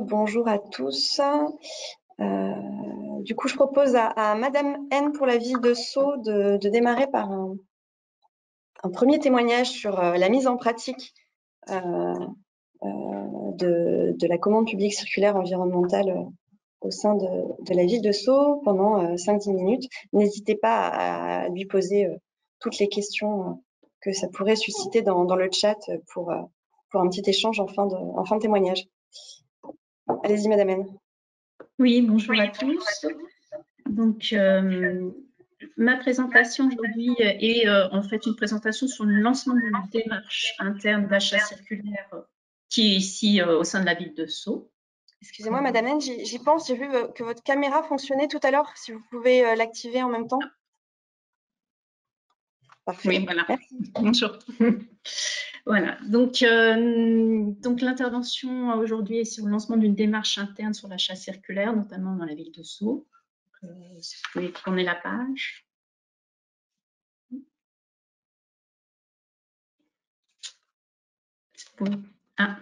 Bonjour à tous. Du coup, je propose à Madame N pour la ville de Sceaux de démarrer par un premier témoignage sur la mise en pratique de la commande publique circulaire environnementale au sein de la ville de Sceaux pendant 5-10 minutes. N'hésitez pas à lui poser toutes les questions que ça pourrait susciter dans le chat pour un petit échange en fin de témoignage. Allez-y, Madame N. Oui, bonjour à tous. Donc, ma présentation aujourd'hui est en fait une présentation sur le lancement d'une démarche interne d'achat circulaire qui est ici au sein de la ville de Sceaux. Excusez-moi, Madame N, j'y pense, j'ai vu que votre caméra fonctionnait tout à l'heure, si vous pouvez l'activer en même temps. Parfait. Oui, voilà. Merci. Bonjour. Voilà, donc l'intervention aujourd'hui est sur le lancement d'une démarche interne sur l'achat circulaire, notamment dans la ville de Sceaux. Si vous pouvez tourner la page. Ah.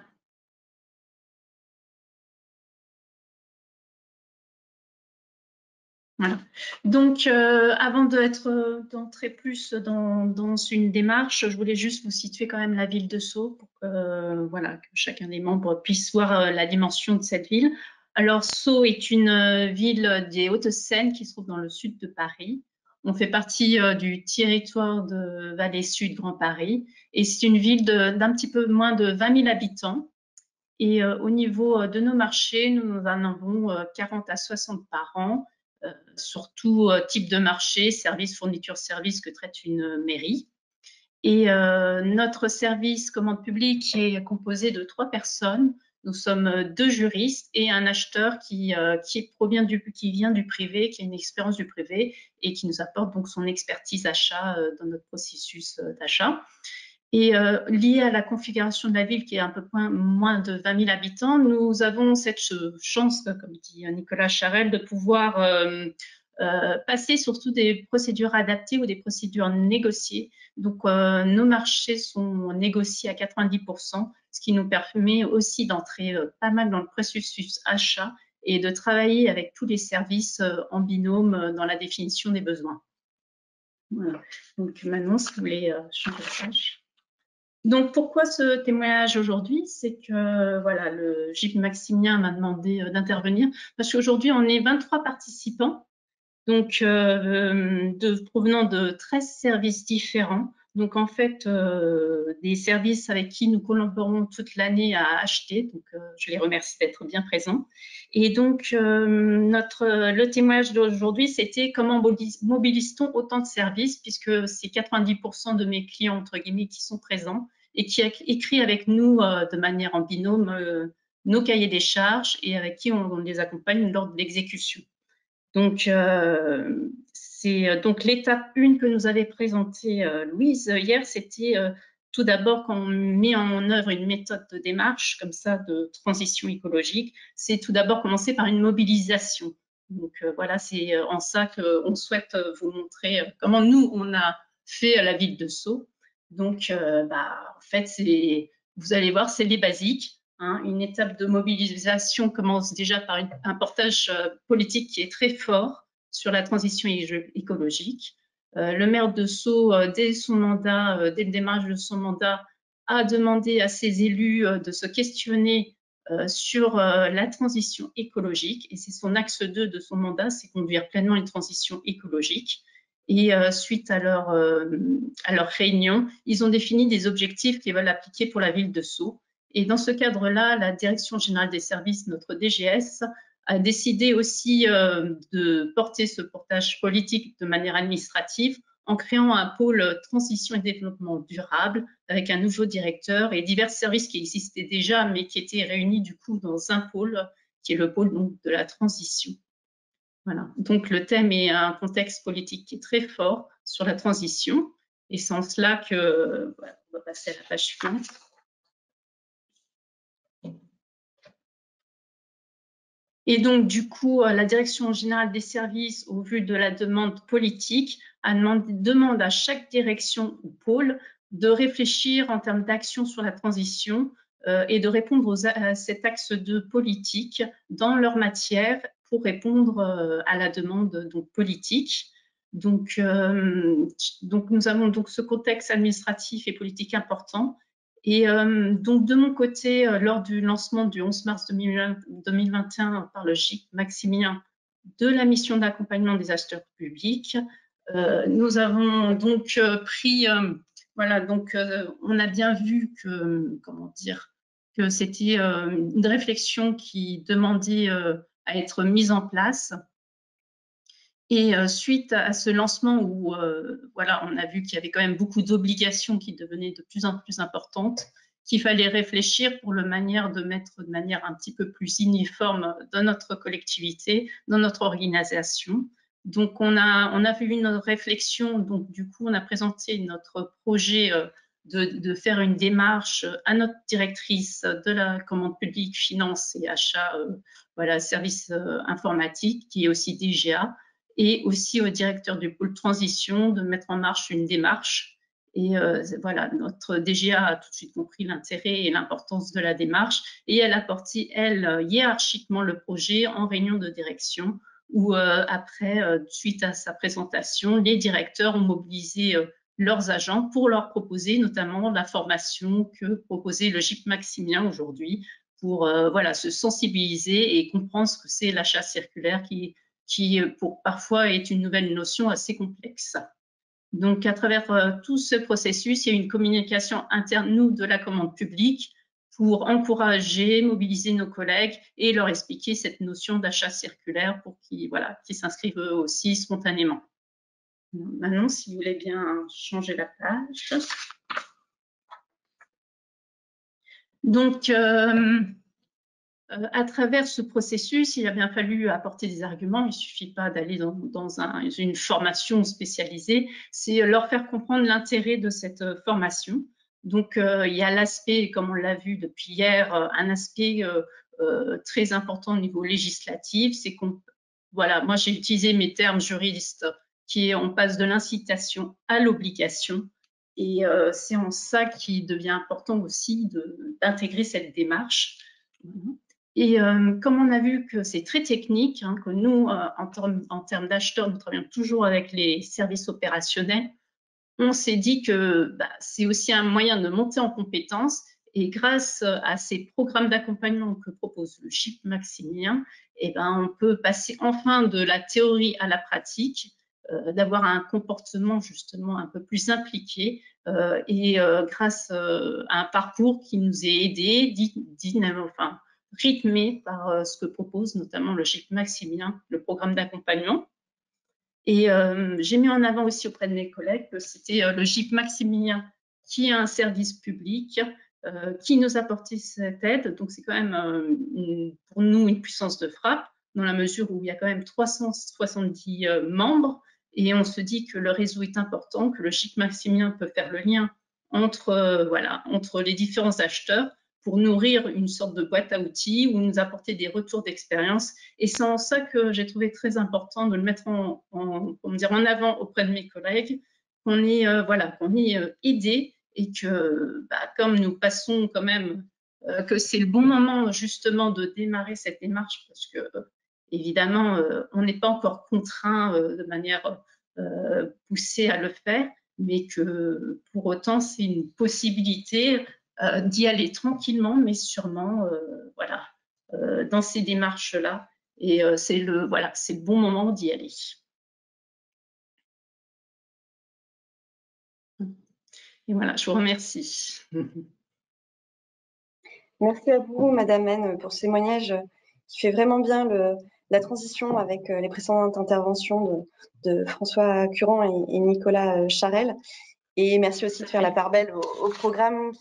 Voilà. Donc, avant d'entrer plus dans une démarche, je voulais juste vous situer quand même la ville de Sceaux pour que, voilà, que chacun des membres puisse voir la dimension de cette ville. Alors, Sceaux est une ville des Hauts-de-Seine qui se trouve dans le sud de Paris. On fait partie du territoire de Vallée Sud Grand Paris et c'est une ville d'un petit peu moins de 20 000 habitants. Et au niveau de nos marchés, nous en avons 40 à 60 par an. Sur tout type de marché, services, fournitures, services que traite une mairie. Et notre service commande publique est composé de 3 personnes. Nous sommes 2 juristes et un acheteur qui vient du privé, qui a une expérience du privé et qui nous apporte donc son expertise achat dans notre processus d'achat. Et lié à la configuration de la ville qui est un peu moins de 20 000 habitants, nous avons cette chance, comme dit Nicolas Charel, de pouvoir passer surtout des procédures adaptées ou des procédures négociées. Donc, nos marchés sont négociés à 90%, ce qui nous permet aussi d'entrer pas mal dans le processus achat et de travailler avec tous les services en binôme dans la définition des besoins. Voilà. Donc, maintenant, si vous voulez changer de page. Donc, pourquoi ce témoignage aujourd'hui? C'est que voilà, le GIP Maximien m'a demandé d'intervenir parce qu'aujourd'hui, on est 23 participants, donc provenant de 13 services différents. Donc, en fait, des services avec qui nous collaborons toute l'année à acheter. Donc, je les remercie d'être bien présents. Et donc, le témoignage d'aujourd'hui, c'était comment mobilise-t-on autant de services, puisque c'est 90% de mes clients, entre guillemets, qui sont présents et qui écrit avec nous de manière en binôme nos cahiers des charges et avec qui on les accompagne lors de l'exécution. Donc, c'est donc l'étape 1 que nous avait présentée Louise hier, c'était tout d'abord quand on met en œuvre une méthode de démarche comme ça de transition écologique, c'est tout d'abord commencer par une mobilisation. Donc voilà, c'est en ça qu'on souhaite vous montrer comment nous, on a fait à la ville de Sceaux. Donc, en fait, vous allez voir, c'est les basiques. Hein, une étape de mobilisation commence déjà par un portage politique qui est très fort sur la transition écologique. Le maire de Sceaux, dès le démarrage de son mandat, a demandé à ses élus de se questionner sur la transition écologique. Et c'est son axe 2 de son mandat, c'est conduire pleinement une transition écologique. Et suite à leur réunion, ils ont défini des objectifs qu'ils veulent appliquer pour la ville de Sceaux. Et dans ce cadre-là, la Direction générale des services, notre DGS, a décidé aussi de porter ce portage politique de manière administrative en créant un pôle transition et développement durable avec un nouveau directeur et divers services qui existaient déjà, mais qui étaient réunis du coup dans un pôle, qui est le pôle donc, de la transition. Voilà. Donc le thème est un contexte politique qui est très fort sur la transition. Et c'est en cela que, voilà, on va passer à la page suivante. Et donc, du coup, la Direction générale des services, au vu de la demande politique, demande à chaque direction ou pôle de réfléchir en termes d'action sur la transition et de répondre à cet axe de politique dans leur matière pour répondre à la demande donc, politique. Donc, nous avons donc ce contexte administratif et politique important. Et donc, de mon côté, lors du lancement du 11 mars 2021 par le GIP Maximilien de la mission d'accompagnement des acheteurs publics, nous avons donc pris, voilà, donc on a bien vu que, comment dire, que c'était une réflexion qui demandait à être mise en place. Et suite à ce lancement où voilà, on a vu qu'il y avait quand même beaucoup d'obligations qui devenaient de plus en plus importantes, qu'il fallait réfléchir pour le manière de mettre de manière un petit peu plus uniforme dans notre collectivité, dans notre organisation. Donc on a fait une réflexion, donc du coup on a présenté notre projet de faire une démarche à notre directrice de la commande publique, finance et achat, voilà, services informatiques, qui est aussi DGA, et aussi au directeur du pôle transition de mettre en marche une démarche. Et voilà, notre DGA a tout de suite compris l'intérêt et l'importance de la démarche, et elle a porté, elle, hiérarchiquement le projet en réunion de direction, où après, suite à sa présentation, les directeurs ont mobilisé leurs agents pour leur proposer notamment la formation que proposait le GIP Maximilien aujourd'hui, pour voilà, se sensibiliser et comprendre ce que c'est l'achat circulaire qui pour parfois est une nouvelle notion assez complexe. Donc, à travers tout ce processus, il y a une communication interne, nous, de la commande publique, pour encourager, mobiliser nos collègues et leur expliquer cette notion d'achat circulaire pour qu'ils voilà, s'inscrivent eux aussi spontanément. Maintenant, si vous voulez bien changer la page. Donc, à travers ce processus, il a bien fallu apporter des arguments. Il ne suffit pas d'aller dans une formation spécialisée, c'est leur faire comprendre l'intérêt de cette formation. Donc, il y a l'aspect, comme on l'a vu depuis hier, un aspect très important au niveau législatif, c'est qu'on, voilà, moi j'ai utilisé mes termes juristes, qui est on passe de l'incitation à l'obligation. Et c'est en ça qu'il devient important aussi d'intégrer cette démarche. Et comme on a vu que c'est très technique, hein, que nous, en termes d'acheteurs, nous travaillons toujours avec les services opérationnels, on s'est dit que c'est aussi un moyen de monter en compétences. Et grâce à ces programmes d'accompagnement que propose le GIP Maximilien, eh ben, on peut passer enfin de la théorie à la pratique, d'avoir un comportement justement un peu plus impliqué, et grâce à un parcours qui nous est aidé, enfin, rythmé par ce que propose notamment le GIP Maximilien, le programme d'accompagnement. Et j'ai mis en avant aussi auprès de mes collègues que c'était le GIP Maximilien qui est un service public qui nous a apporté cette aide. Donc c'est quand même pour nous une puissance de frappe, dans la mesure où il y a quand même 370 membres, et on se dit que le réseau est important, que le GIP Maximilien peut faire le lien entre, voilà, entre les différents acheteurs pour nourrir une sorte de boîte à outils ou nous apporter des retours d'expérience. Et c'est en ça que j'ai trouvé très important de le mettre en avant auprès de mes collègues, qu'on est, voilà, qu'on est aidé, et que comme nous passons quand même, que c'est le bon moment justement de démarrer cette démarche, parce que évidemment, on n'est pas encore contraint de manière poussée à le faire, mais que pour autant, c'est une possibilité d'y aller tranquillement, mais sûrement, voilà, dans ces démarches-là. Et c'est le bon moment d'y aller. Et voilà, je vous remercie. Merci à vous, Madame N, pour ce témoignage qui fait vraiment bien la transition avec les précédentes interventions de François Curran et Nicolas Charel. Et merci aussi de faire la part belle au programme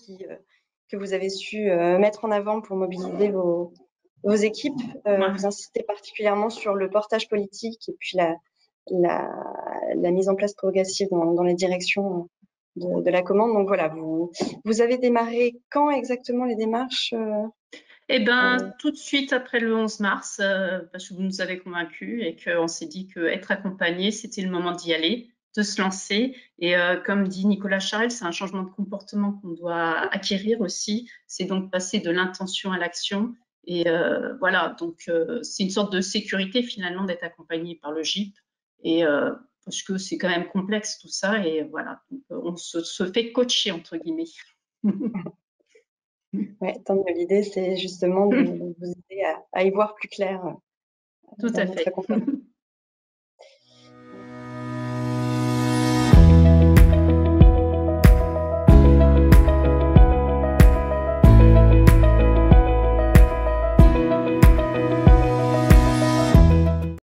que vous avez su mettre en avant pour mobiliser vos équipes. Vous insistez particulièrement sur le portage politique et puis la mise en place progressive dans les directions de la commande. Donc voilà, vous avez démarré quand exactement les démarches Eh bien, tout de suite après le 11 mars, parce que vous nous avez convaincus et qu'on s'est dit qu'être accompagné, c'était le moment d'y aller. se lancer. Et comme dit Nicolas Charel, c'est un changement de comportement qu'on doit acquérir aussi. C'est donc passer de l'intention à l'action. Et voilà, donc c'est une sorte de sécurité finalement d'être accompagné par le GIP. Et parce que c'est quand même complexe tout ça. Et voilà, donc, on se fait coacher entre guillemets. Ouais, tant mieux. L'idée, c'est justement de vous aider à y voir plus clair Tout dans à votre fait. accompagnement.